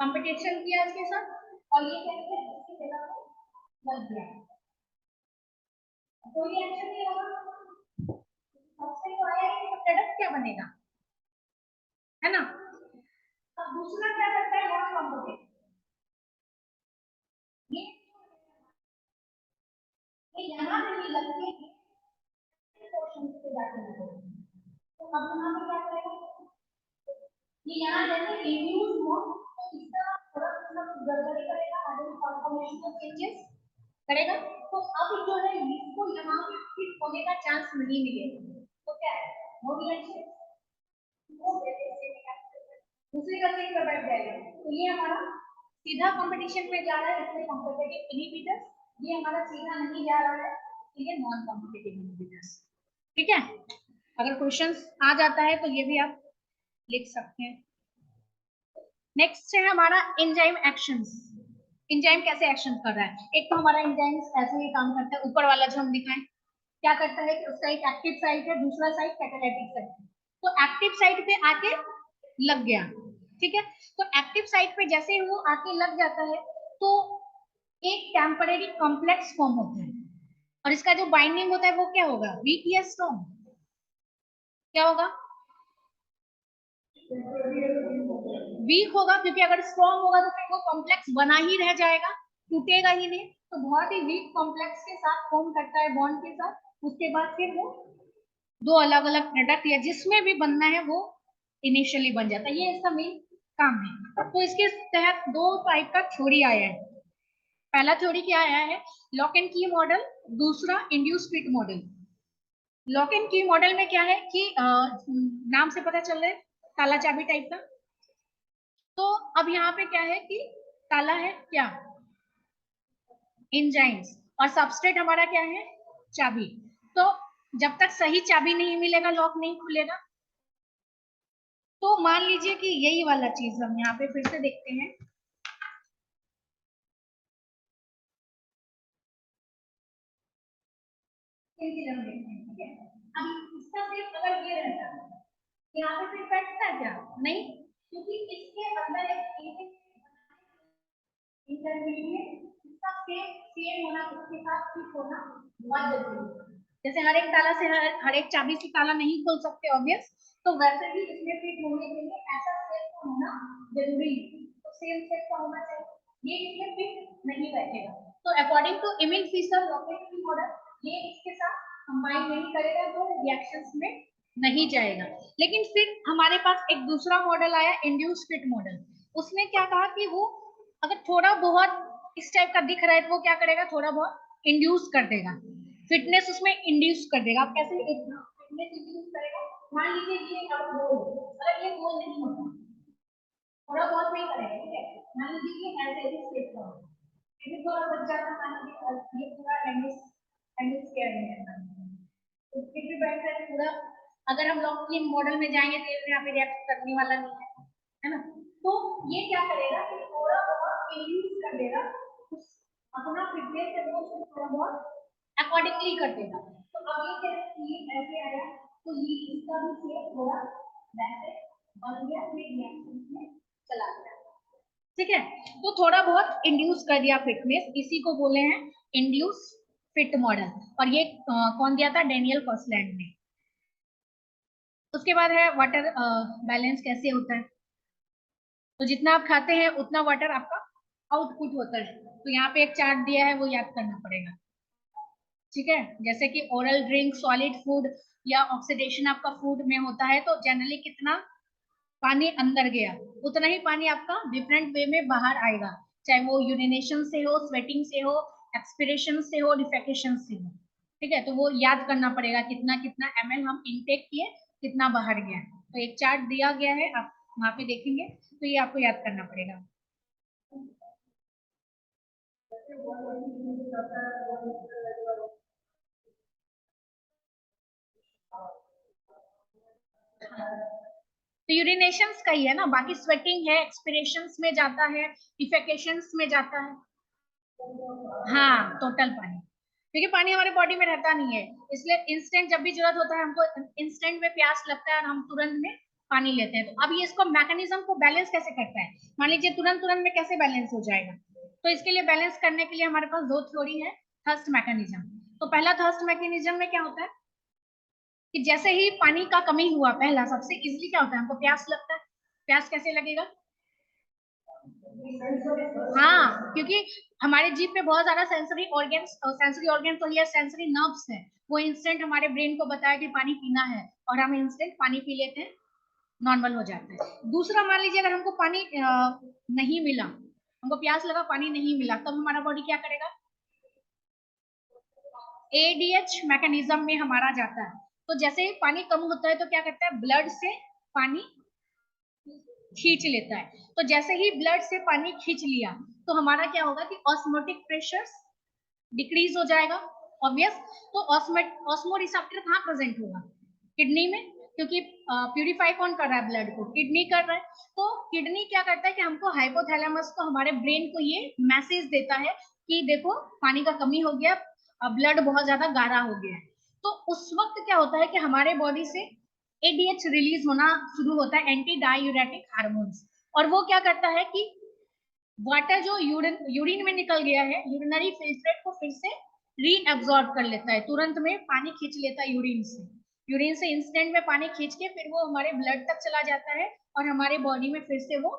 कंपटीशन किया इसके साथ और ये क्या किया इसकी जगह पे लग गया, कोई रिएक्शन नहीं होगा, सबसे तो आया कि प्रोडक्ट क्या बनेगा, है ना। अब दूसरा क्या करता है, नॉन कॉम्पिटिटिव, ये यहाँ पे नहीं लगती पोर्शन पे जाके लगेगा, तो अब यहाँ पे क्या करेगा, ये यहाँ जैसे रिड्यूस हो तो इसका थोड़ा सा गड़बड़ी करेगा, आगे कॉन्फॉर्मेशन चेंजेस करेगा, तो अब जो है इसको यहाँ पे फिट होने का चांस नहीं मिलेगा, तो क्या है वो रिएक्शन वो दूसरी गति पर बैठ जाएगा, तो ये हमारा सीधा कंपटीशन में जा रहा है, इसमें कॉम्पिटिटिव इनहिबिटर्स, ये हमारा सीधा नहीं जा रहा है, ये नॉन कॉम्पिटिटिव इनहिबिटर्स, ठीक है। अगर क्वेश्चंस आ जाता है तो ये भी आप लिख सकते हैं। नेक्स्ट है हमारा एंजाइम एक्शंस, एंजाइम कैसे एक्शन कर रहा है, एक तो हमारा एंजाइम ऐसे ही काम करता है, ऊपर वाला जो हम दिखाएं क्या करता है कि उसका एक एक्टिव साइट है, दूसरा साइट कैटालिटिक साइट है, तो एक्टिव साइट पे आके लग गया, ठीक है, तो एक्टिव साइट पे जैसे ही वो आके लग जाता है तो एक टेम्परेरी कॉम्प्लेक्स फॉर्म होता है, और इसका जो बाइंडिंग होता है वो क्या होगा, वीक या स्ट्रॉन्ग, क्या होगा, वीक होगा, क्योंकि अगर स्ट्रॉन्ग होगा तो फिर वो कॉम्प्लेक्स बना ही रह जाएगा, टूटेगा ही नहीं, तो बहुत ही वीक कॉम्प्लेक्स के साथ फॉर्म करता है बॉन्ड के साथ, उसके बाद फिर वो दो अलग अलग प्रोडक्ट या जिसमें भी बनना है वो इनिशियली बन जाता है, ये इसका मेन काम है। तो इसके तहत दो टाइप का थ्योरी आया है, पहला थ्योरी क्या आया है, लॉक एंड की मॉडल, दूसरा induce fit model. Lock and की मॉडल में क्या है कि नाम से पता चल रहा है ताला चाबी टाइप का, तो अब यहाँ पे क्या है कि ताला है क्या, एंजाइम्स, और सबस्ट्रेट हमारा क्या है, चाबी, तो जब तक सही चाबी नहीं मिलेगा लॉक नहीं खुलेगा, तो मान लीजिए कि यही वाला चीज हम यहाँ पे फिर से देखते हैं, ठीक है, अब इसका सिर्फ अगर ये रहता यहाँ पे फिर बैठता क्या, नहीं, क्योंकि इसके अंदर एक इंटरमीडिएट इसका सेम होना, उसके साथ फिट होना बहुत जरूरी है, जैसे हर एक ताला से हर एक चाबी से ताला नहीं खोल सकते ऑब्वियस, तो वैसे ही इसमें फिट होने के लिए ऐसा सेट का होना जरूरी है, तो सेम सेट का होना चाहिए, ये इसमें फिट नहीं बैठेगा, तो according to Emil Fischer rocket की मॉडल ये इसके साथ कंबाइन नहीं करेगा, तो रिएक्शंस में नहीं जाएगा। लेकिन फिर हमारे पास एक दूसरा मॉडल आया इंड्यूस फिट मॉडल, उसने क्या कहा कि वो अगर थोड़ा बहुत इस टाइप का दिख रहा है तो वो क्या करेगा, थोड़ा बहुत इंड्यूस कर देगा, फिटनेस उसमें इंड्यूस कर देगा। आप कैसे फिटनेस इंड्यूस करेगा, मान लीजिए ये अब गोल, अगर ये गोल नहीं होता थोड़ा बहुत नहीं करेगा, ठीक है, मान लीजिए कि ऐसे ही स्टेप का फिर थोड़ा बच जाता, मान लीजिए ये पूरा एंडिस एंडिस केयर नहीं करना, तो फिर भी बैठ कर पूरा, अगर हम लॉक इन मॉडल में जाएंगे तो यहाँ पे रिएक्ट करने वाला नहीं है ना, तो ये क्या करेगा कि थोड़ा बहुत इंड्यूस कर देगा, उस अपना फिटनेस है वो थोड़ा बहुत अकॉर्डिंगली कर देगा, तो अब ये कैसे ये ऐसे आया, तो ये इसका भी शेप थोड़ा वैसे बन गया, फिर रिएक्शन में चला गया, ठीक है, तो थोड़ा बहुत इंड्यूस कर दिया फिटनेस, इसी को बोले हैं इंड्यूस फिट मॉडल, और ये कौन दिया था, डेनियल फर्सलैंड ने। उसके बाद है वाटर बैलेंस कैसे होता है, तो जितना आप खाते हैं उतना वाटर आपका आउटपुट होता है। तो यहाँ पे एक चार्ट दिया है, वो याद करना पड़ेगा। ठीक है, जैसे कि ओरल ड्रिंक, सॉलिड फूड या ऑक्सीडेशन आपका फूड में होता है, तो जनरली कितना पानी अंदर गया, उतना ही पानी आपका डिफरेंट वे में बाहर आएगा, चाहे वो यूरिनेशन से हो, स्वेटिंग से हो, एक्सपिरेशन से हो, डिफेकेशन से हो। ठीक है, तो वो याद करना पड़ेगा कितना कितना ml हम इनटेक किए, कितना बाहर गया। तो एक चार्ट दिया गया है, आप वहां पे देखेंगे, तो ये आपको याद करना पड़ेगा। तो यूरिनेशंस का ही है ना, बाकी स्वेटिंग है, एक्सपिरेशंस में जाता है, डिफेकेशंस में जाता है। हाँ, टोटल पानी, क्योंकि पानी हमारे बॉडी में रहता नहीं है, इसलिए इंस्टेंट जब भी जरूरत होता है हमको, इंस्टेंट में प्यास लगता है और हम तुरंत में पानी लेते हैं। तो अब ये इसको मैकेनिज्म को बैलेंस कैसे करता है, मान लीजिए तुरंत तुरंत में कैसे बैलेंस हो जाएगा। तो इसके लिए बैलेंस करने के लिए हमारे पास दो थ्योरी है, थर्स्ट मैकेनिज्म। तो पहला थर्स्ट मैकेनिज्म में क्या होता है कि जैसे ही पानी का कमी हुआ, पहला सबसे इजीली क्या होता है, हमको प्यास लगता है। प्यास कैसे लगेगा? हाँ, क्योंकि हमारे जीभ पे बहुत ज्यादा सेंसरी ऑर्गन्स तो ये सेंसरी नर्व्स है, वो इंस्टेंट हमारे ब्रेन को बताया कि पानी पीना है, और हम इंस्टेंट पानी पी लेते हैं, नॉर्मल हो जाता है। दूसरा, मान लीजिए अगर हमको पानी नहीं मिला, हमको प्यास लगा, पानी नहीं मिला, तब हमारा बॉडी क्या करेगा? एडीएच मैकेनिज्म में हमारा जाता है। तो जैसे ही पानी कम होता है तो क्या करता है, ब्लड से पानी खींच लेता है। तो जैसे ही ब्लड से पानी खींच लिया, तो हमारा क्या होगा कि ऑस्मोटिक प्रेशर डिक्रीज हो जाएगा, ऑब्वियस। तो ऑस्मो रिसेप्टर कहाँ प्रेजेंट होगा? किडनी में, क्योंकि प्यूरिफाई कौन कर रहा है ब्लड को? किडनी कर रहा है। तो किडनी क्या करता है कि हमको, हाइपोथैलेमस को, हमारे ब्रेन को ये मैसेज देता है कि देखो पानी का कमी हो गया, ब्लड बहुत ज्यादा गाढ़ा हो गया है। तो उस वक्त क्या होता है कि हमारे बॉडी से एडीएच रिलीज होना शुरू होता है, एंटी डायूरेटिक हार्मोन्स। और वो क्या करता है कि वाटर जो यूरिन में निकल गया है, यूरिनरी फिल्ट्रेट को फिर से रीअब्सॉर्ब कर लेता है, तुरंत में पानी खींच लेता है यूरिन से। यूरिन से इंस्टेंट में पानी खींच के फिर वो हमारे ब्लड तक चला जाता है, और हमारे बॉडी में फिर से वो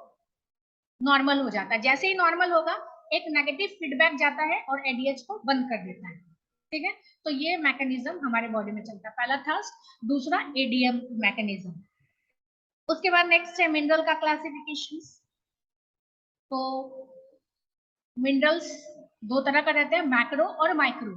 नॉर्मल हो जाता है। जैसे ही नॉर्मल होगा, एक नेगेटिव फीडबैक जाता है और एडीएच को बंद कर देता है। ठीक है, तो ये मैकेनिज्म हमारे बॉडी में चलता है, पहला थर्स्ट, दूसरा एडीएम मैकेनिज्म। उसके बाद नेक्स्ट है मिनरल का क्लासिफिकेशन। तो मिनरल्स दो तरह का रहते हैं, मैक्रो और माइक्रो।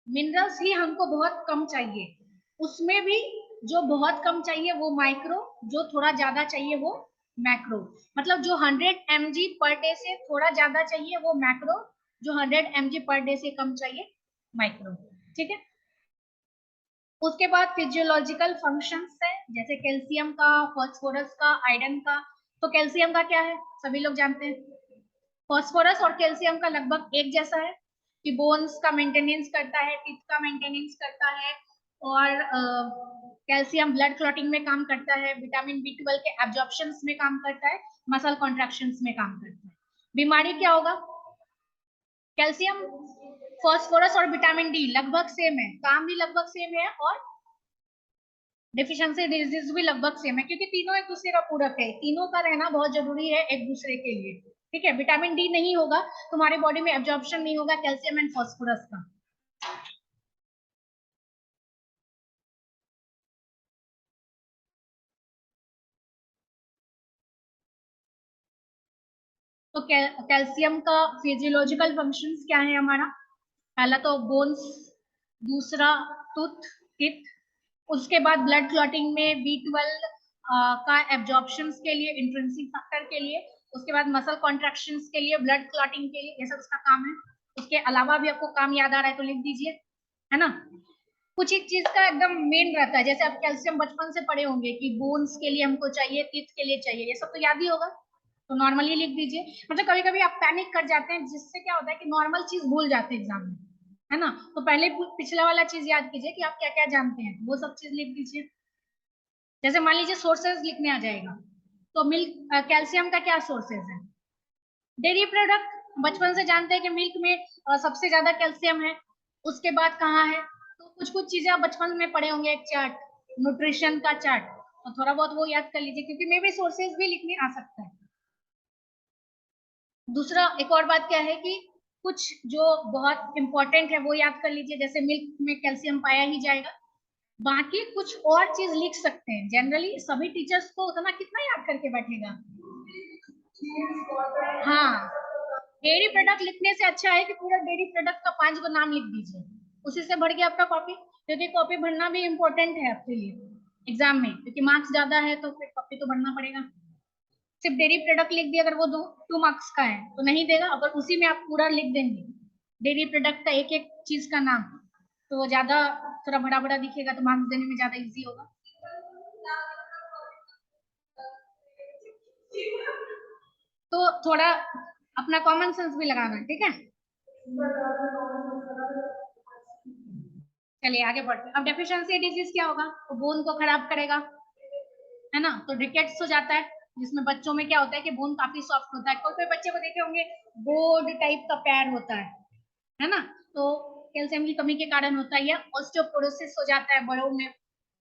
मिनरल्स ही हमको बहुत कम चाहिए, उसमें भी जो बहुत कम चाहिए वो माइक्रो, जो थोड़ा ज्यादा चाहिए वो मैक्रो। मतलब जो 100 mg पर डे से थोड़ा ज्यादा चाहिए वो मैक्रो, जो 100 mg पर डे से कम चाहिए माइक्रो। ठीक है, उसके बाद फिजियोलॉजिकल फंक्शंस है, जैसे कैल्शियम का, फास्फोरस का, आयरन का। तो कैल्शियम का क्या है, सभी लोग जानते हैं। फास्फोरस और कैल्शियम का लगभग एक जैसा है, कि बोन्स का मेंटेनेंस करता है, टीथ का मेंटेनेंस करता है, और कैल्शियम ब्लड क्लॉटिंग में काम करता है, विटामिन बी 12 के एब्जॉर्प्शन में काम करता है, मसल कॉन्ट्रैक्शन में काम करता है। बीमारी क्या होगा? कैल्शियम, फास्फोरस और विटामिन डी लगभग सेम है, काम भी लगभग सेम है, और डिफिशियंसी डिजीज भी लगभग सेम है, क्योंकि तीनों एक दूसरे का पूरक है, तीनों का रहना बहुत जरूरी है एक दूसरे के लिए। ठीक है, विटामिन डी नहीं होगा, तुम्हारे बॉडी में एब्जॉर्प्शन नहीं होगा कैल्शियम एंड फास्फोरस का। तो कैल्शियम का फिजियोलॉजिकल फंक्शंस क्या है हमारा? पहला तो बोन्स, दूसरा टूथ, टिथ, उसके बाद ब्लड क्लॉटिंग में बी 12 का एब्जॉर्प्शन के लिए, इंट्रिंसिक फैक्टर के लिए, उसके बाद मसल कॉन्ट्रैक्शन के लिए, ब्लड क्लॉटिंग के लिए, ये सब उसका काम है। उसके अलावा भी आपको काम याद आ रहा है तो लिख दीजिए, है ना। कुछ एक चीज का एकदम मेन रहता है, जैसे आप कैल्शियम बचपन से पढ़े होंगे कि बोन्स के लिए हमको चाहिए, टीथ के लिए चाहिए, ये सब तो याद ही होगा, तो नॉर्मली लिख दीजिए। मतलब कभी कभी आप पैनिक कर जाते हैं, जिससे क्या होता है कि नॉर्मल चीज भूल जाते हैं एग्जाम में, है ना। तो पहले पिछला वाला चीज याद कीजिए कि आप क्या क्या जानते हैं, वो सब चीज लिख दीजिए। जैसे मान लीजिए सोर्सेज लिखने आ जाएगा, तो मिल्क, कैल्शियम का क्या सोर्सेज है? डेयरी प्रोडक्ट, बचपन से जानते हैं कि मिल्क में सबसे ज्यादा कैल्शियम है। उसके बाद कहाँ है? तो कुछ कुछ चीजें आप बचपन में पढ़े होंगे, एक चार्ट, न्यूट्रिशन का चार्ट, तो थोड़ा बहुत वो याद कर लीजिए, क्योंकि मे भी सोर्सेज भी लिखने आ सकता है। दूसरा एक और बात क्या है कि कुछ जो बहुत इंपॉर्टेंट है वो याद कर लीजिए, जैसे मिल्क में कैल्शियम पाया ही जाएगा। बाकी कुछ और चीज लिख सकते हैं, जनरली सभी टीचर्स को उतना कितना याद करके बैठेगा। हाँ, डेयरी प्रोडक्ट लिखने से अच्छा है कि पूरा डेयरी प्रोडक्ट का 5 गो नाम लिख दीजिए, उसी से भर गया आपका कॉपी। क्योंकि कॉपी भरना भी इम्पोर्टेंट है आपके लिए एग्जाम में, क्योंकि मार्क्स ज्यादा है तो फिर कॉपी तो भरना पड़ेगा। सिर्फ डेयरी प्रोडक्ट लिख दिया अगर वो 2 मार्क्स का है तो नहीं देगा। अगर उसी में आप पूरा लिख देंगे डेयरी प्रोडक्ट का एक एक चीज का नाम, तो वो ज्यादा थोड़ा बड़ा बड़ा दिखेगा तो मार्क्स देने में ज्यादा इजी होगा। तो थोड़ा अपना कॉमन सेंस भी लगाना, ठीक है। चलिए आगे बढ़ते हैं। अब डेफिशिएंसी डिजीज क्या होगा, तो बोन को खराब करेगा, है ना। तो रिकेट्स हो जाता है, जिसमें बच्चों में क्या होता है कि बोन काफी सॉफ्ट होता है। कोई कोई बच्चे को देखे होंगे बोर्ड टाइप का पैर होता है ना। तो कैल्शियम की कमी के कारण होता है। या ऑस्टियोपोरोसिस हो जाता है बड़ों में।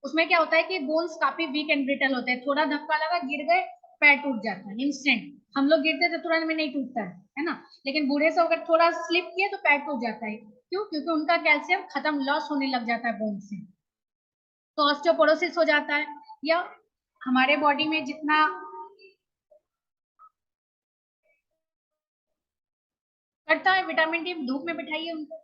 उसमें क्या होता है कि बोन्स काफी वीक एंड ब्रिटल होते हैं, थोड़ा धक्का लगा गिर गए पैर टूट जाता है इंस्टेंट। हम लोग गिरते तो तुरंत में नहीं टूटता है ना। लेकिन बूढ़े से अगर थोड़ा स्लिप किए तो पैर टूट जाता है। क्यों? क्योंकि उनका कैल्शियम खत्म, लॉस होने लग जाता है बोन से। तो ऑस्टियोपोरोसिस हो जाता है। या हमारे बॉडी में जितना करता है विटामिन डी, धूप में बिठाइए उनको,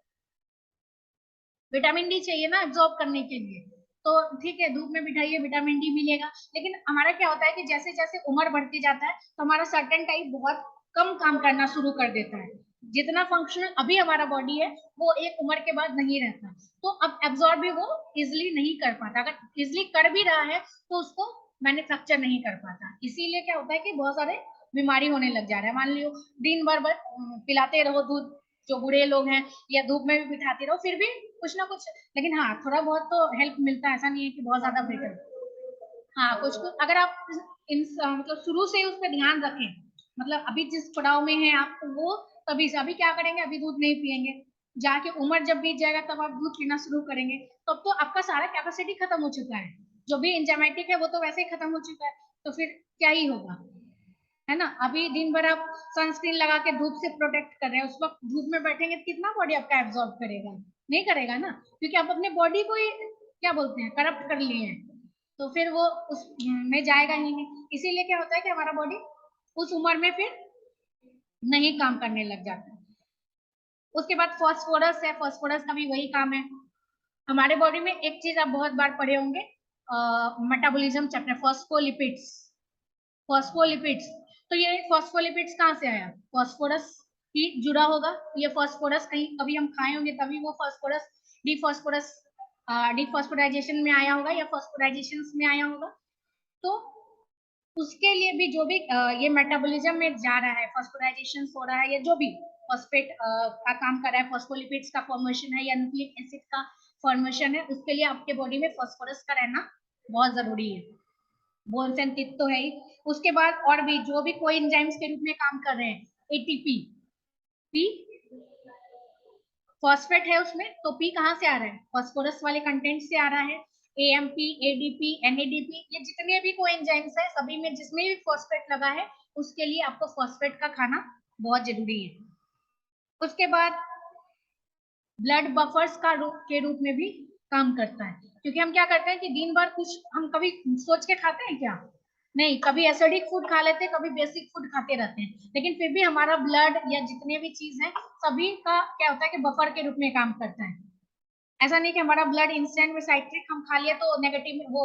विटामिन डी चाहिए ना एब्जॉर्ब करने के लिए। तो ठीक है, धूप में बिठाइए, विटामिन डी मिलेगा। लेकिन हमारा क्या होता है कि जैसे जैसे उम्र बढ़ती जाता है तो हमारा सर्टेन टाइप बहुत कम काम करना शुरू कर देता है। जितना फंक्शनल अभी हमारा बॉडी है वो एक उम्र के बाद नहीं रहता। तो अब एब्जॉर्ब भी वो इजिली नहीं कर पाता। अगर इजिली कर भी रहा है तो उसको मैन्युफैक्चर नहीं कर पाता। इसीलिए क्या होता है कि बहुत सारे बीमारी होने लग जा रहा है। मान लियो दिन भर पिलाते रहो दूध, जो बूढ़े लोग हैं, या धूप में भी बिठाते रहो, फिर भी कुछ ना कुछ। लेकिन हाँ, थोड़ा बहुत तो हेल्प मिलता है, ऐसा नहीं है कि बहुत ज्यादा बेटर। हाँ, कुछ कुछ अगर आप मतलब शुरू से ही उस पर ध्यान रखें, मतलब अभी जिस पड़ाव में है आप, वो तभी से अभी क्या करेंगे, अभी दूध नहीं पियेंगे, जाके उम्र जब बीत जाएगा तब आप दूध पीना शुरू करेंगे, तब तो आपका सारा कैपेसिटी खत्म हो चुका है। जो भी एंजाइमेटिक है वो तो वैसे ही खत्म हो चुका है। तो फिर क्या ही होगा, है ना। अभी दिन भर आप सनस्क्रीन लगा के धूप से प्रोटेक्ट कर रहे हैं, उस वक्त धूप में बैठेंगे तो कितना बॉडी आपका एब्जॉर्ब करेगा? नहीं करेगा ना, क्योंकि आप अपने बॉडी को ही क्या बोलते हैं, करप्ट कर लिए हैं। तो फिर वो उस में जाएगा ही नहीं। इसीलिए क्या होता है कि हमारा बॉडी उस उम्र में फिर नहीं काम करने लग जाता है। उसके बाद फॉस्फोरस है, फॉस्फोरस का भी वही काम है। हमारे बॉडी में एक चीज आप बहुत बार पढ़े होंगे, मेटाबॉलिज्म चैप्टर, फॉस्फोलिपिड्स। फॉस्फोलिपिड्स, तो ये फॉस्फोलिपिड्स कहाँ से आया? फॉस्फोरस ही जुड़ा होगा। ये फॉस्फोरस कहीं कभी हम खाए होंगे तभी वो फॉस्फोरस डिफॉस्फोरस डिफॉस्फोराइजेशन में आया होगा या फॉस्फोराइजेशन में आया होगा। तो उसके लिए भी जो भी ये मेटाबॉलिज्म में जा रहा है, फॉस्फोराइजेशन हो रहा है, या जो भी फॉस्फेट का काम कर रहा है, फॉस्फोलिपिड्स का फॉर्मेशन है या न्यूक्लिक एसिड का फॉर्मेशन है, उसके लिए आपके बॉडी में फॉस्फोरस का रहना बहुत जरूरी है। बोन्स एंड टिथ तो है ही। उसके बाद और भी जो भी कोई एंजाइम्स के रूप में काम कर रहे हैं, एटीपी, पी फॉस्फेट है उसमें, तो पी कहाँ से आ रहा है? फॉस्फोरस वाले कंटेंट से आ रहा है। एएमपी, एडीपी, एनएडीपी, ये जितने भी कोई एंजाइम्स है सभी में जिसमें भी फॉस्फेट लगा है, उसके लिए आपको फॉस्फेट का खाना बहुत जरूरी है। उसके बाद ब्लड बफर्स के रूप में भी काम करता है। क्योंकि हम क्या करते हैं कि दिन भर कुछ हम कभी सोच के खाते हैं क्या? नहीं, कभी एसिडिक फूड खा लेते हैं, कभी बेसिक फूड खाते रहते हैं, लेकिन फिर भी हमारा ब्लड या जितने भी चीज है सभी का क्या होता है कि बफर के रूप में काम करता है। ऐसा नहीं कि हमारा ब्लड इंस्टेंट में साइट्रिक हम खा लिया तो नेगेटिव वो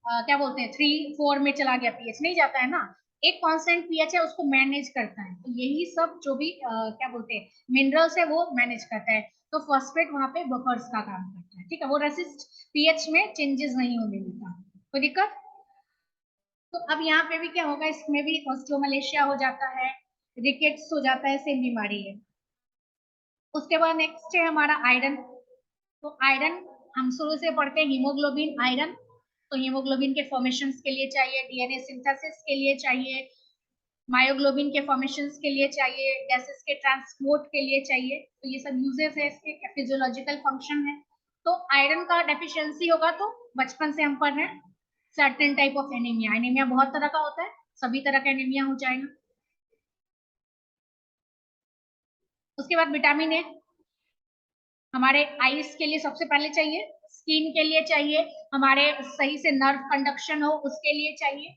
क्या बोलते हैं 3 4 में चला गया, पीएच नहीं जाता है ना। एक कांस्टेंट पीएच है, उसको मैनेज करता है। तो यही सब जो भी क्या बोलते हैं मिनरल्स है वो मैनेज करता है। तो फॉस्फेट वहां पे बफर्स का काम करता है, ठीक है। वो रेसिस्ट पीएच में चेंजेस नहीं होने देता, कोई दिक्कत। तो अब यहाँ पे भी क्या होगा, इसमें भी ऑस्टियोमलेशिया हो जाता है, रिकेट्स हो जाता है, सेम बीमारी है। उसके बाद नेक्स्ट है हमारा आयरन। तो आयरन हम शुरू से पढ़ते हैं, हीमोग्लोबिन आयरन। तो हीमोग्लोबिन के फॉर्मेशन के लिए चाहिए, डीएनए सिंथेसिस के लिए चाहिए, मायोग्लोबिन के फॉर्मेशन के लिए चाहिए, गैसेस के ट्रांसपोर्ट के लिए चाहिए। तो ये सब यूजेस है, इसके फिजियोलॉजिकल फंक्शन है। तो आयरन का डेफिशिएंसी होगा तो बचपन से हम पढ़ रहे हैं certain type of anaemia. Anaemia बहुत तरह का होता है, सभी तरह का एनीमिया हो जाएगा। उसके बाद विटामिन ए हमारे आईज के लिए सबसे पहले चाहिए, स्किन के लिए चाहिए, हमारे सही से नर्व कंडक्शन हो उसके लिए चाहिए,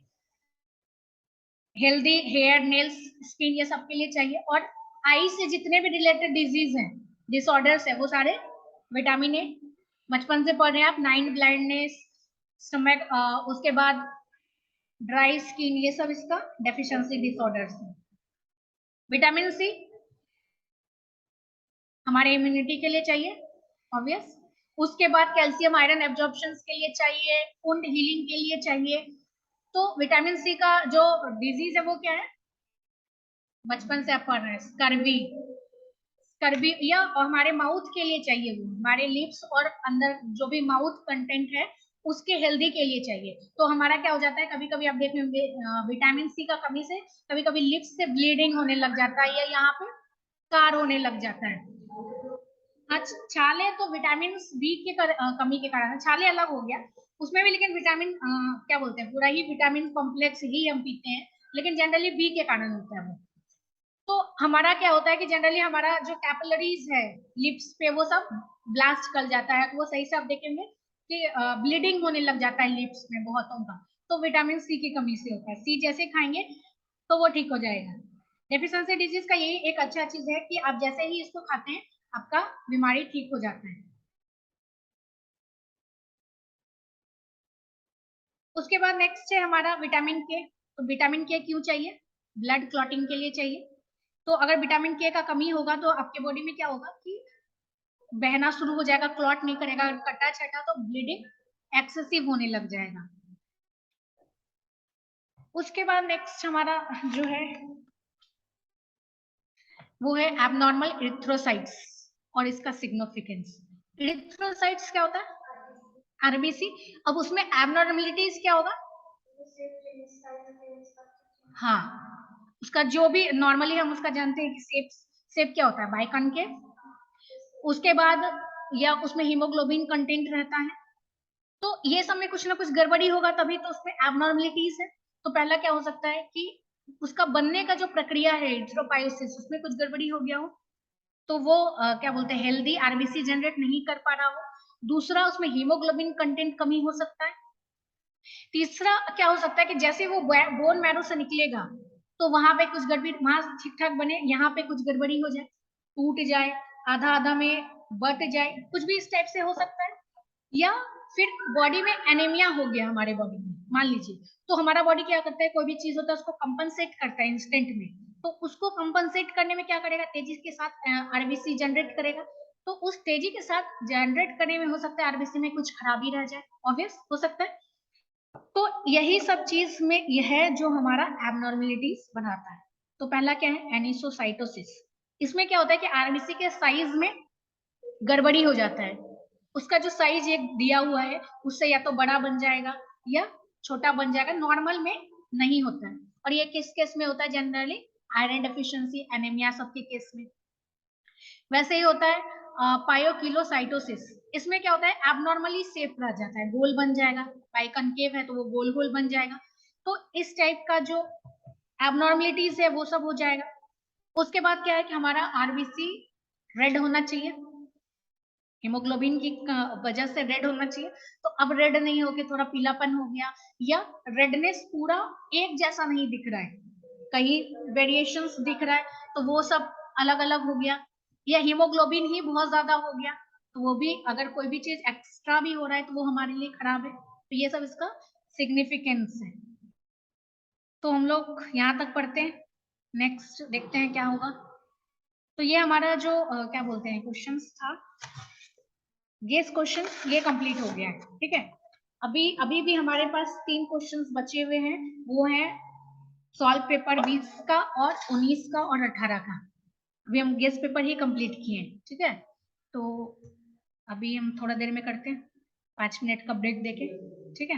हेल्दी हेयर नेल्स स्किन ये सब के लिए चाहिए, और आई से जितने भी रिलेटेड डिजीज हैं डिसऑर्डर्स है वो सारे विटामिन ए। बचपन से पढ़ रहे हैं आप, नाइन ब्लाइंडनेस, स्टमक, उसके बाद ड्राई स्किन, ये सब इसका डेफिशिएंसी डिसऑर्डर्स है। विटामिन सी हमारे इम्यूनिटी के लिए चाहिए ऑब्वियस। उसके बाद कैल्शियम आयरन एब्जॉर्प्शन के लिए चाहिए, वुंड हीलिंग के लिए चाहिए। तो विटामिन सी का जो डिजीज है वो क्या है, बचपन से आप पढ़ रहे हैं, स्कर्वी, स्कर्वी, या हमारे माउथ के लिए चाहिए, वो हमारे लिप्स और अंदर जो भी माउथ कंटेंट है उसके हेल्दी के लिए चाहिए। तो हमारा क्या हो जाता है, कभी कभी आप देख लेंगे विटामिन सी का कमी से कभी कभी लिप्स से ब्लीडिंग होने लग जाता है, या यहाँ पे स्कार होने लग जाता है। अच्छा, छाले तो विटामिन बी के कमी के कारण, छाले अलग हो गया उसमें भी, लेकिन विटामिन क्या बोलते हैं, पूरा ही विटामिन कॉम्प्लेक्स ही हम पीते हैं, लेकिन जनरली बी के कारण होता है वो। तो हमारा क्या होता है कि जनरली हमारा जो कैपिलरीज है लिप्स पे वो सब ब्लास्ट कर जाता है, तो वो सही से आप देखेंगे कि ब्लीडिंग होने लग जाता है लिप्स में बहुतों का, तो विटामिन सी की कमी से होता है। सी जैसे खाएंगे तो वो ठीक हो जाएगा। डेफिशिएंसी डिजीज का यही एक अच्छा चीज है कि आप जैसे ही इसको खाते हैं आपका बीमारी ठीक हो जाता है। उसके बाद नेक्स्ट है हमारा विटामिन के। तो विटामिन के क्यों चाहिए, ब्लड क्लॉटिंग के लिए चाहिए। तो अगर विटामिन के का कमी होगा तो आपके बॉडी में क्या होगा कि बहना शुरू हो जाएगा, क्लॉट नहीं करेगा, कटा छटा तो ब्लीडिंग एक्सेसिव होने लग जाएगा। उसके बाद नेक्स्ट हमारा जो है वो है एबनॉर्मल इरिथ्रोसाइट्स और इसका सिग्निफिकेंस। इरिथ्रोसाइट्स क्या होता है, आरबीसी। अब उसमें एबनॉर्मलिटीज क्या होगा, हाँ, उसका जो भी नॉर्मली हम उसका जानते हैं कि शेप, शेप क्या होता है, बाइकॉनकेव। उसके बाद या उसमें हीमोग्लोबिन कंटेंट रहता है, तो ये सब में कुछ ना कुछ गड़बड़ी होगा तभी तो उसमें एबनॉर्मलिटीज है। तो पहला क्या हो सकता है कि उसका बनने का जो प्रक्रिया है इरिथ्रोपायोसिस, उसमें कुछ गड़बड़ी हो गया हो, तो वो क्या बोलते हैं, हेल्दी आरबीसी जनरेट नहीं कर पा रहा हो। दूसरा, उसमें हीमोग्लोबिन कंटेंट कमी हो सकता है। तीसरा क्या हो सकता है कि जैसे वो बोन मैरो से निकलेगा तो वहां पे कुछ गड़बड़ी, वहां ठीक ठाक बने, यहाँ पे कुछ गड़बड़ी हो जाए, टूट जाए, आधा आधा में बट जाए, कुछ भी इस टाइप से हो सकता है। या फिर बॉडी में एनीमिया हो गया हमारे बॉडी में, मान लीजिए, तो हमारा बॉडी क्या करता है, कोई भी चीज होता है उसको कंपनसेट करता है इंस्टेंट में, तो उसको कंपनसेट करने में क्या करेगा, तेजी के साथ आरबीसी जनरेट करेगा। तो उस तेजी के साथ जनरेट करने में हो सकता है आरबीसी में कुछ खराबी रह जाए, ऑब्वियस हो सकता है। तो यही सब चीज में यह है जो हमारा एबनॉर्मेलिटीज बनाता है। तो पहला क्या है, एनिसोसाइटोसिस। इसमें क्या होता है कि आरबीसी के साइज में गड़बड़ी हो जाता है, उसका जो साइज एक दिया हुआ है उससे या तो बड़ा बन जाएगा या छोटा बन जाएगा, नॉर्मल में नहीं होता है। और ये किस केस में होता है, जनरली आयरन डेफिशिएंसी, एनीमिया सबके केस में। वैसे ही होता है पायोकिलोसाइटोसिस। इसमें क्या होता है, एबनॉर्मली शेप रह जाता है, गोल बन जाएगा, बाइकनकेव है तो वो गोल गोल बन जाएगा। तो इस टाइप का जो एबनॉर्मलिटीज है वो सब हो जाएगा। उसके बाद क्या है कि हमारा आरबीसी रेड होना चाहिए, हीमोग्लोबिन की वजह से रेड होना चाहिए। तो अब रेड नहीं होके थोड़ा पीलापन हो गया, या रेडनेस पूरा एक जैसा नहीं दिख रहा है, कहीं वेरिएशंस दिख रहा है, तो वो सब अलग अलग हो गया। या हीमोग्लोबिन ही बहुत ज्यादा हो गया, तो वो भी, अगर कोई भी चीज एक्स्ट्रा भी हो रहा है तो वो हमारे लिए खराब है। तो ये सब इसका सिग्निफिकेंस है। तो हम लोग यहाँ तक पढ़ते हैं, नेक्स्ट देखते हैं क्या होगा। तो ये हमारा जो क्या बोलते हैं क्वेश्चंस था, गेस क्वेश्चन ये कंप्लीट हो गया है, ठीक है। अभी अभी भी हमारे पास 3 क्वेश्चंस बचे हुए हैं, वो है सॉल्व पेपर 20 का और 19 का और 18 का। अभी हम गेस पेपर ही कंप्लीट किए हैं, ठीक है। तो अभी हम थोड़ा देर में करते हैं, 5 मिनट का ब्रेक देके, ठीक है।